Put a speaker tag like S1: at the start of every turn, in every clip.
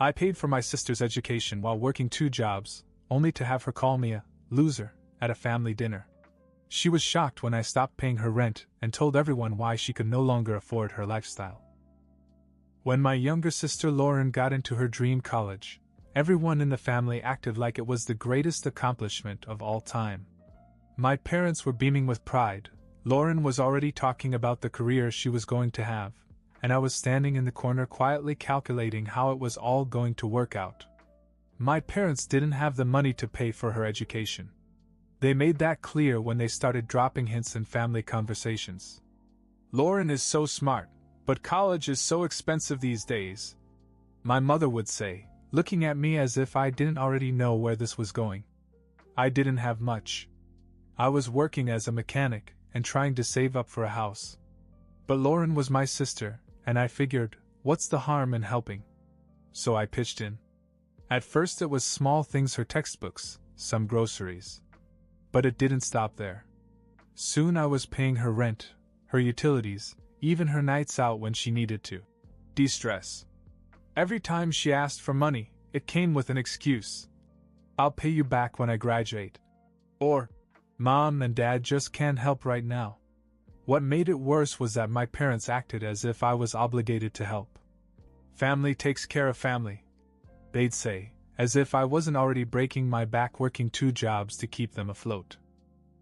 S1: I paid for my sister's education while working 2 jobs, only to have her call me a loser at a family dinner. She was shocked when I stopped paying her rent and told everyone why she could no longer afford her lifestyle. When my younger sister Lauren got into her dream college, everyone in the family acted like it was the greatest accomplishment of all time. My parents were beaming with pride. Lauren was already talking about the career she was going to have, and I was standing in the corner quietly calculating how it was all going to work out. My parents didn't have the money to pay for her education. They made that clear when they started dropping hints in family conversations. Lauren is so smart, but college is so expensive these days, my mother would say, looking at me as if I didn't already know where this was going. I didn't have much. I was working as a mechanic and trying to save up for a house. But Lauren was my sister, and I figured, what's the harm in helping? So I pitched in. At first it was small things, her textbooks, some groceries. But it didn't stop there. Soon I was paying her rent, her utilities, even her nights out when she needed to de-stress. Every time she asked for money, it came with an excuse. I'll pay you back when I graduate. Or, Mom and Dad just can't help right now. What made it worse was that my parents acted as if I was obligated to help. Family takes care of family, they'd say, as if I wasn't already breaking my back working 2 jobs to keep them afloat.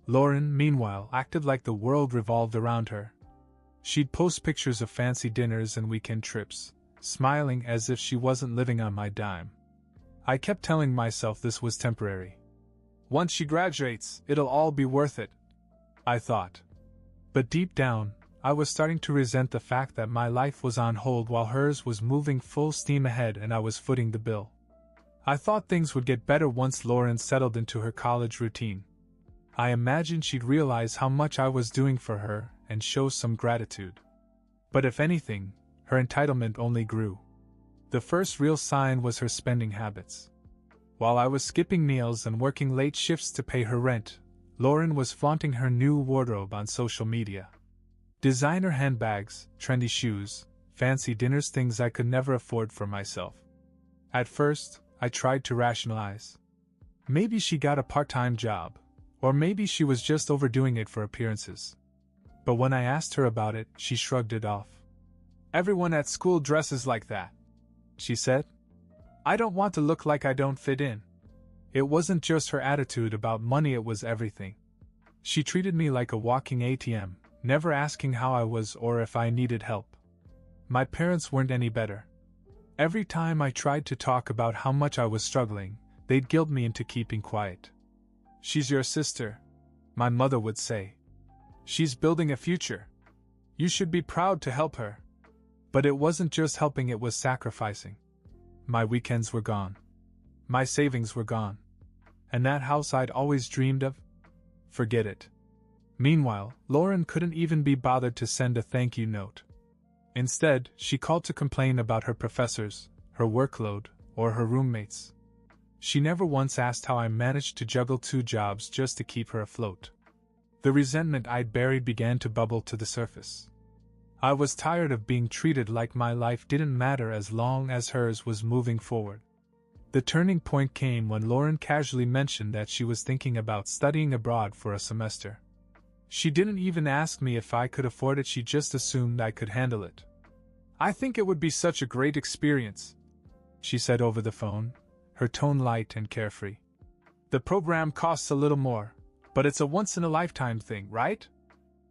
S1: Lauren, meanwhile, acted like the world revolved around her. She'd post pictures of fancy dinners and weekend trips, smiling as if she wasn't living on my dime. I kept telling myself this was temporary. Once she graduates, it'll all be worth it, I thought. But deep down, I was starting to resent the fact that my life was on hold while hers was moving full steam ahead and I was footing the bill. I thought things would get better once Lauren settled into her college routine. I imagined she'd realize how much I was doing for her and show some gratitude. But if anything, her entitlement only grew. The first real sign was her spending habits. While I was skipping meals and working late shifts to pay her rent, Lauren was flaunting her new wardrobe on social media. Designer handbags, trendy shoes, fancy dinners, things I could never afford for myself. At first, I tried to rationalize. Maybe she got a part-time job, or maybe she was just overdoing it for appearances. But when I asked her about it, she shrugged it off. Everyone at school dresses like that, she said. I don't want to look like I don't fit in. It wasn't just her attitude about money, it was everything. She treated me like a walking ATM, never asking how I was or if I needed help. My parents weren't any better. Every time I tried to talk about how much I was struggling, they'd guilt me into keeping quiet. She's your sister, my mother would say. She's building a future. You should be proud to help her. But it wasn't just helping, it was sacrificing. My weekends were gone. My savings were gone. And that house I'd always dreamed of? Forget it. Meanwhile, Lauren couldn't even be bothered to send a thank you note. Instead, she called to complain about her professors, her workload, or her roommates. She never once asked how I managed to juggle 2 jobs just to keep her afloat. The resentment I'd buried began to bubble to the surface. I was tired of being treated like my life didn't matter as long as hers was moving forward. The turning point came when Lauren casually mentioned that she was thinking about studying abroad for a semester. She didn't even ask me if I could afford it, she just assumed I could handle it. I think it would be such a great experience, she said over the phone, her tone light and carefree. The program costs a little more, but it's a once-in-a-lifetime thing, right?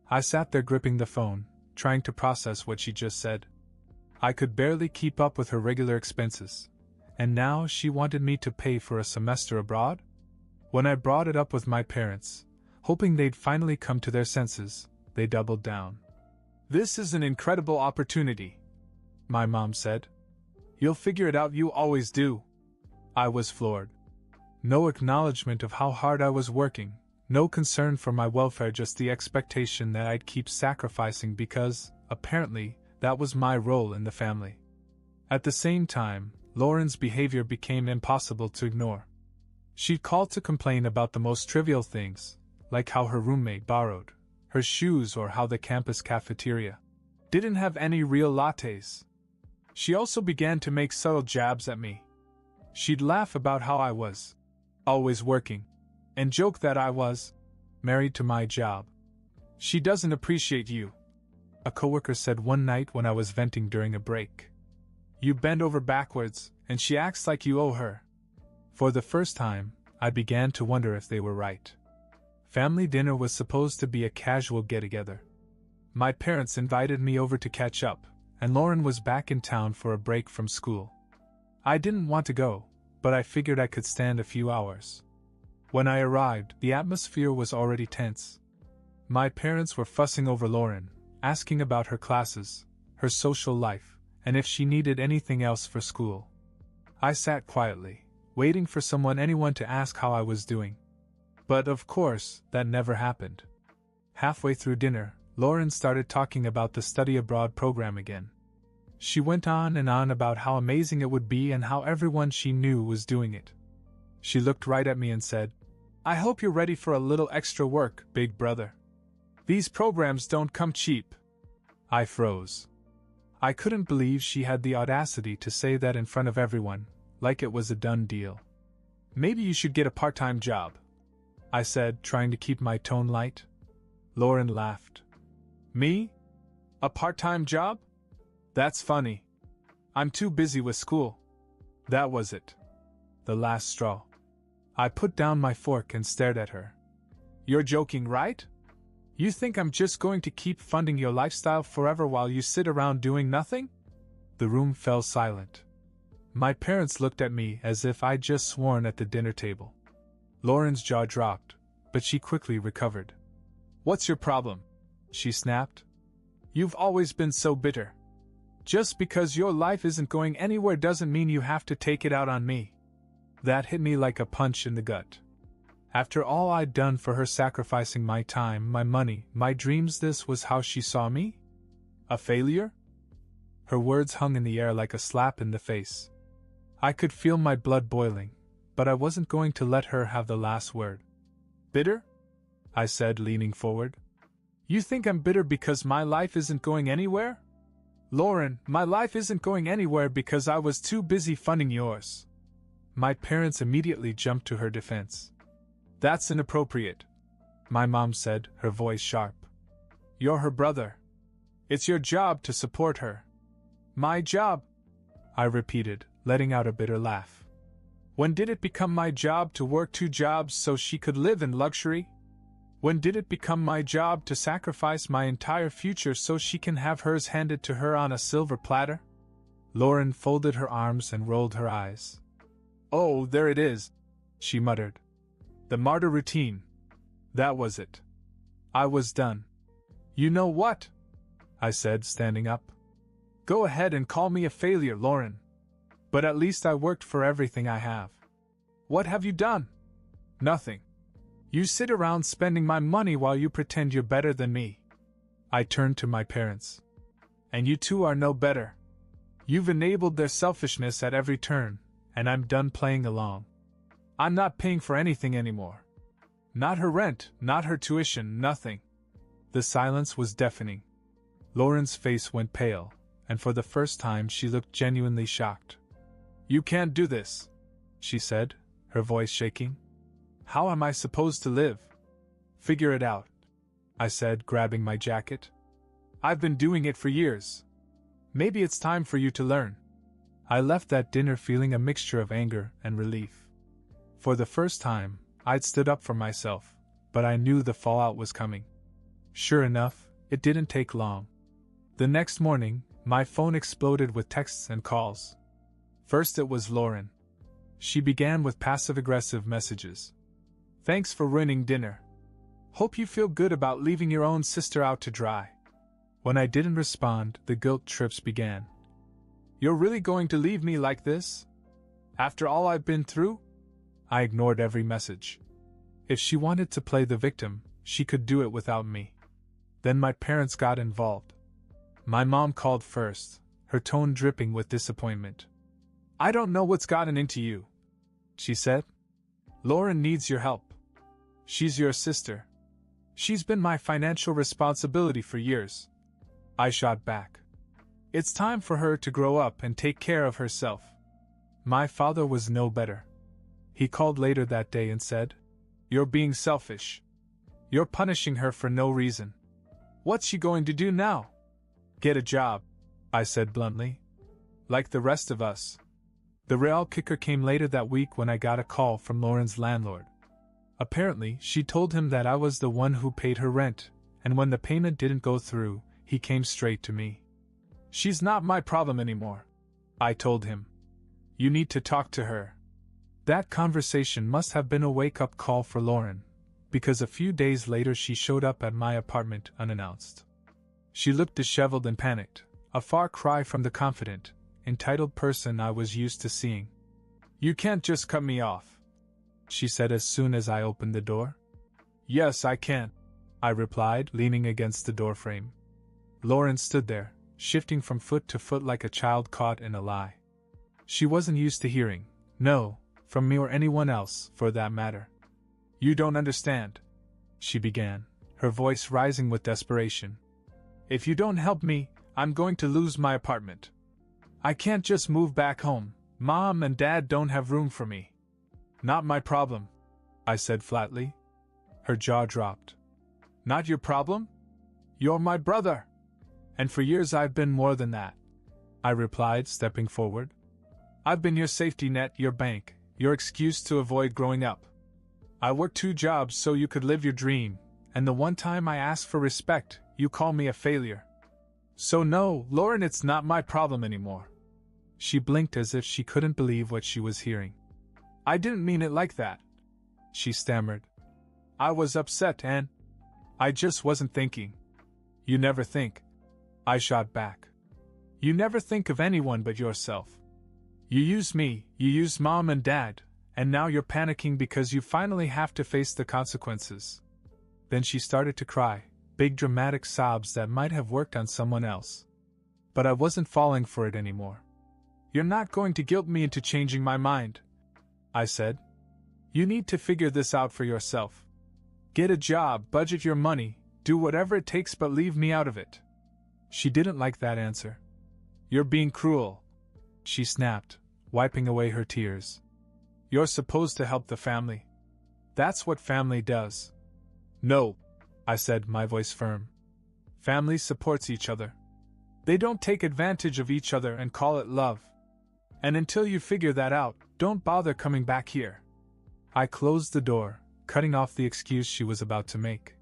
S1: I sat there gripping the phone, trying to process what she just said. I could barely keep up with her regular expenses, and now she wanted me to pay for a semester abroad? When I brought it up with my parents, hoping they'd finally come to their senses, they doubled down. This is an incredible opportunity, my mom said. You'll figure it out, you always do. I was floored. No acknowledgement of how hard I was working, no concern for my welfare, just the expectation that I'd keep sacrificing because, apparently, that was my role in the family. At the same time, Lauren's behavior became impossible to ignore. She'd call to complain about the most trivial things, like how her roommate borrowed her shoes or how the campus cafeteria didn't have any real lattes. She also began to make subtle jabs at me. She'd laugh about how I was always working, and joke that I was married to my job. "She doesn't appreciate you," a coworker said one night when I was venting during a break. "You bend over backwards, and she acts like you owe her." For the first time, I began to wonder if they were right. Family dinner was supposed to be a casual get-together. My parents invited me over to catch up, and Lauren was back in town for a break from school. I didn't want to go, but I figured I could stand a few hours. When I arrived, the atmosphere was already tense. My parents were fussing over Lauren, asking about her classes, her social life, and if she needed anything else for school. I sat quietly, waiting for anyone to ask how I was doing. But of course, that never happened. Halfway through dinner, Lauren started talking about the study abroad program again. She went on and on about how amazing it would be and how everyone she knew was doing it. She looked right at me and said, "I hope you're ready for a little extra work, big brother. These programs don't come cheap." I froze. I couldn't believe she had the audacity to say that in front of everyone, like it was a done deal. "Maybe you should get a part-time job," I said, trying to keep my tone light. Lauren laughed. "Me? A part-time job? That's funny. I'm too busy with school." That was it. The last straw. I put down my fork and stared at her. "You're joking, right? You think I'm just going to keep funding your lifestyle forever while you sit around doing nothing?" The room fell silent. My parents looked at me as if I'd just sworn at the dinner table. Lauren's jaw dropped, but she quickly recovered. "What's your problem?" she snapped. "You've always been so bitter. Just because your life isn't going anywhere doesn't mean you have to take it out on me." That hit me like a punch in the gut. After all I'd done for her, sacrificing my time, my money, my dreams, this was how she saw me? A failure? Her words hung in the air like a slap in the face. I could feel my blood boiling, but I wasn't going to let her have the last word. "Bitter?" I said, leaning forward. "You think I'm bitter because my life isn't going anywhere? Lauren, my life isn't going anywhere because I was too busy funding yours." My parents immediately jumped to her defense. "That's inappropriate," my mom said, her voice sharp. "You're her brother. It's your job to support her." "My job?" I repeated, letting out a bitter laugh. "When did it become my job to work 2 jobs so she could live in luxury? When did it become my job to sacrifice my entire future so she can have hers handed to her on a silver platter?" Lauren folded her arms and rolled her eyes. "Oh, there it is," she muttered. "The martyr routine. That was it." I was done. "You know what?" I said, standing up. "Go ahead and call me a failure, Lauren. But at least I worked for everything I have." "What have you done?" "Nothing. You sit around spending my money while you pretend you're better than me." I turned to my parents. "And you two are no better. You've enabled their selfishness at every turn, and I'm done playing along. I'm not paying for anything anymore. Not her rent, not her tuition, nothing." The silence was deafening. Lauren's face went pale, and for the first time she looked genuinely shocked. "You can't do this," she said, her voice shaking. "How am I supposed to live?" "Figure it out," I said, grabbing my jacket. "I've been doing it for years. Maybe it's time for you to learn." I left that dinner feeling a mixture of anger and relief. For the first time, I'd stood up for myself, but I knew the fallout was coming. Sure enough, it didn't take long. The next morning, my phone exploded with texts and calls. First it was Lauren. She began with passive-aggressive messages. "Thanks for ruining dinner. Hope you feel good about leaving your own sister out to dry." When I didn't respond, the guilt trips began. "You're really going to leave me like this? After all I've been through?" I ignored every message. If she wanted to play the victim, she could do it without me. Then my parents got involved. My mom called first, her tone dripping with disappointment. "I don't know what's gotten into you," she said. "Lauren needs your help. She's your sister. She's been my financial responsibility for years." I shot back. It's time for her to grow up and take care of herself. My father was no better. He called later that day and said, "You're being selfish. You're punishing her for no reason. What's she going to do now?" "Get a job," I said bluntly. "Like the rest of us." The real kicker came later that week when I got a call from Lauren's landlord. Apparently, she told him that I was the one who paid her rent, and when the payment didn't go through, he came straight to me. "She's not my problem anymore," I told him. "You need to talk to her." That conversation must have been a wake-up call for Lauren, because a few days later she showed up at my apartment unannounced. She looked disheveled and panicked, a far cry from the confident, entitled person I was used to seeing. "You can't just cut me off," she said as soon as I opened the door. "Yes, I can," I replied, leaning against the doorframe. Lauren stood there, shifting from foot to foot like a child caught in a lie. She wasn't used to hearing, "No," from me or anyone else, for that matter. "You don't understand," she began, her voice rising with desperation. "If you don't help me, I'm going to lose my apartment. I can't just move back home. Mom and Dad don't have room for me." "Not my problem," I said flatly. Her jaw dropped. "Not your problem? You're my brother. And for years I've been more than that," I replied, stepping forward. "I've been your safety net, your bank, your excuse to avoid growing up. I worked 2 jobs so you could live your dream, and the one time I asked for respect, you call me a failure. So no, Lauren, it's not my problem anymore." She blinked as if she couldn't believe what she was hearing. "I didn't mean it like that," she stammered. "I was upset and I just wasn't thinking." "You never think," I shot back. "You never think of anyone but yourself. You use me, you use Mom and Dad, and now you're panicking because you finally have to face the consequences." Then she started to cry, big dramatic sobs that might have worked on someone else. But I wasn't falling for it anymore. "You're not going to guilt me into changing my mind," I said. "You need to figure this out for yourself. Get a job, budget your money, do whatever it takes, but leave me out of it." She didn't like that answer. "You're being cruel," she snapped, wiping away her tears. "You're supposed to help the family. That's what family does." "No," I said, my voice firm. "Family supports each other. They don't take advantage of each other and call it love. And until you figure that out, don't bother coming back here." I closed the door, cutting off the excuse she was about to make.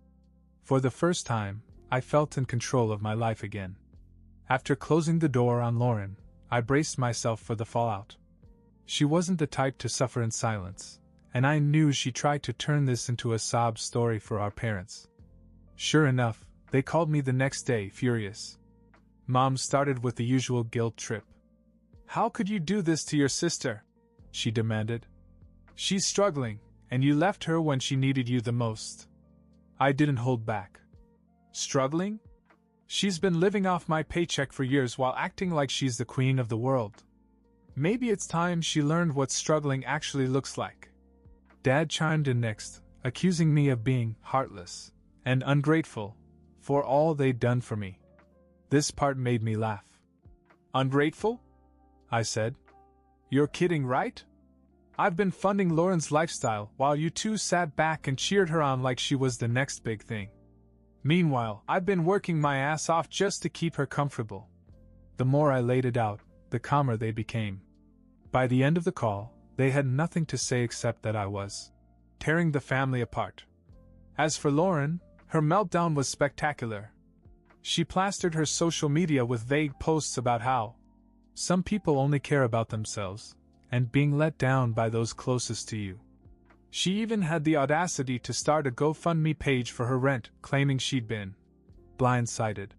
S1: For the first time, I felt in control of my life again. After closing the door on Lauren, I braced myself for the fallout. She wasn't the type to suffer in silence, and I knew she tried to turn this into a sob story for our parents. Sure enough, they called me the next day, furious. Mom started with the usual guilt trip. "How could you do this to your sister?" she demanded. "She's struggling, and you left her when she needed you the most." I didn't hold back. "Struggling? She's been living off my paycheck for years while acting like she's the queen of the world. Maybe it's time she learned what struggling actually looks like." Dad chimed in next, accusing me of being heartless and ungrateful for all they'd done for me. This part made me laugh. "Ungrateful?" I said. "You're kidding, right? I've been funding Lauren's lifestyle while you two sat back and cheered her on like she was the next big thing. Meanwhile, I've been working my ass off just to keep her comfortable." The more I laid it out, the calmer they became. By the end of the call, they had nothing to say except that I was tearing the family apart. As for Lauren, her meltdown was spectacular. She plastered her social media with vague posts about how some people only care about themselves, and being let down by those closest to you. She even had the audacity to start a GoFundMe page for her rent, claiming she'd been blindsided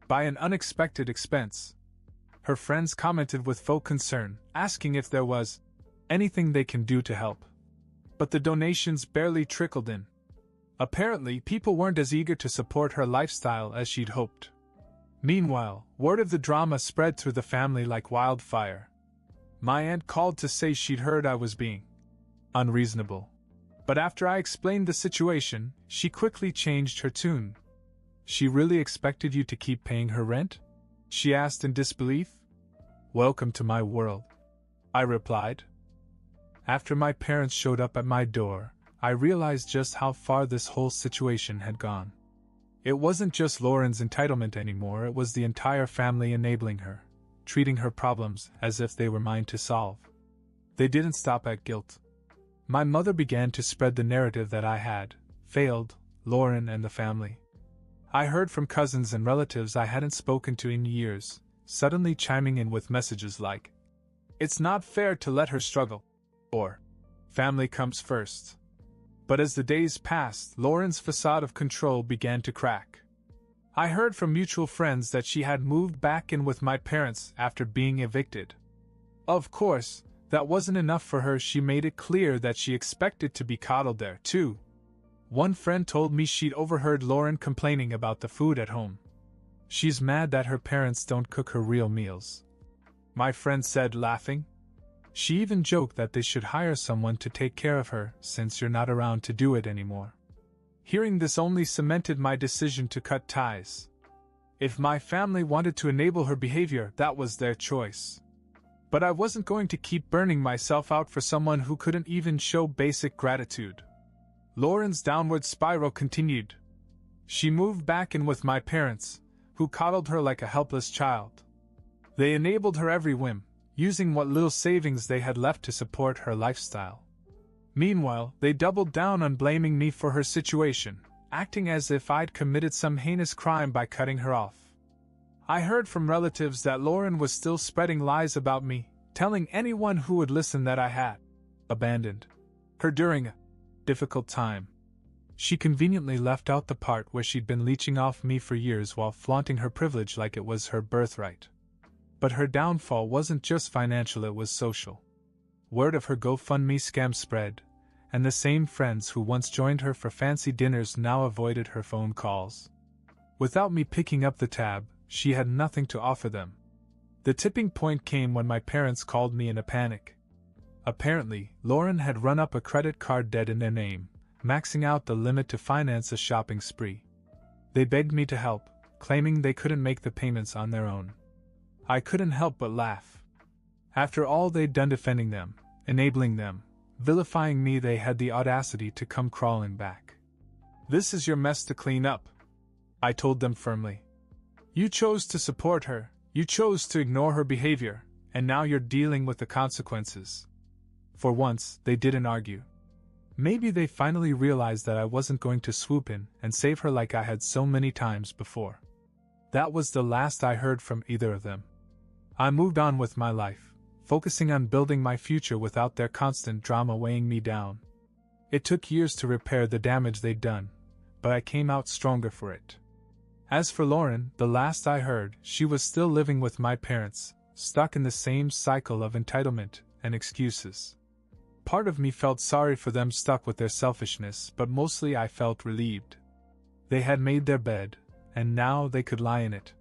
S1: by an unexpected expense. Her friends commented with faux concern, asking if there was anything they can do to help. But the donations barely trickled in. Apparently, people weren't as eager to support her lifestyle as she'd hoped. Meanwhile, word of the drama spread through the family like wildfire. My aunt called to say she'd heard I was being unreasonable. But after I explained the situation, she quickly changed her tune. "She really expected you to keep paying her rent?" she asked in disbelief. Welcome to my world, I replied. After my parents showed up at my door, I realized just how far this whole situation had gone. It wasn't just Lauren's entitlement anymore, it was the entire family enabling her, treating her problems as if they were mine to solve. They didn't stop at guilt. My mother began to spread the narrative that I had failed Lauren and the family. I heard from cousins and relatives I hadn't spoken to in years, suddenly chiming in with messages like, "It's not fair to let her struggle," or "Family comes first." But as the days passed, Lauren's facade of control began to crack. I heard from mutual friends that she had moved back in with my parents after being evicted. Of course, that wasn't enough for her. She made it clear that she expected to be coddled there, too. One friend told me she'd overheard Lauren complaining about the food at home. She's mad that her parents don't cook her real meals, my friend said, laughing. She even joked that they should hire someone to take care of her since you're not around to do it anymore. Hearing this only cemented my decision to cut ties. If my family wanted to enable her behavior, that was their choice. But I wasn't going to keep burning myself out for someone who couldn't even show basic gratitude. Lauren's downward spiral continued. She moved back in with my parents, who coddled her like a helpless child. They enabled her every whim, using what little savings they had left to support her lifestyle. Meanwhile, they doubled down on blaming me for her situation, acting as if I'd committed some heinous crime by cutting her off. I heard from relatives that Lauren was still spreading lies about me, telling anyone who would listen that I had abandoned her during a difficult time. She conveniently left out the part where she'd been leeching off me for years while flaunting her privilege like it was her birthright. But her downfall wasn't just financial, it was social. Word of her GoFundMe scam spread, and the same friends who once joined her for fancy dinners now avoided her phone calls. Without me picking up the tab, she had nothing to offer them. The tipping point came when my parents called me in a panic. Apparently, Lauren had run up a credit card debt in their name, maxing out the limit to finance a shopping spree. They begged me to help, claiming they couldn't make the payments on their own. I couldn't help but laugh. After all they'd done defending them, enabling them, vilifying me, they had the audacity to come crawling back. "This is your mess to clean up," I told them firmly. "You chose to support her, you chose to ignore her behavior, and now you're dealing with the consequences." For once, they didn't argue. Maybe they finally realized that I wasn't going to swoop in and save her like I had so many times before. That was the last I heard from either of them. I moved on with my life, focusing on building my future without their constant drama weighing me down. It took years to repair the damage they'd done, but I came out stronger for it. As for Lauren, the last I heard, she was still living with my parents, stuck in the same cycle of entitlement and excuses. Part of me felt sorry for them stuck with their selfishness, but mostly I felt relieved. They had made their bed, and now they could lie in it.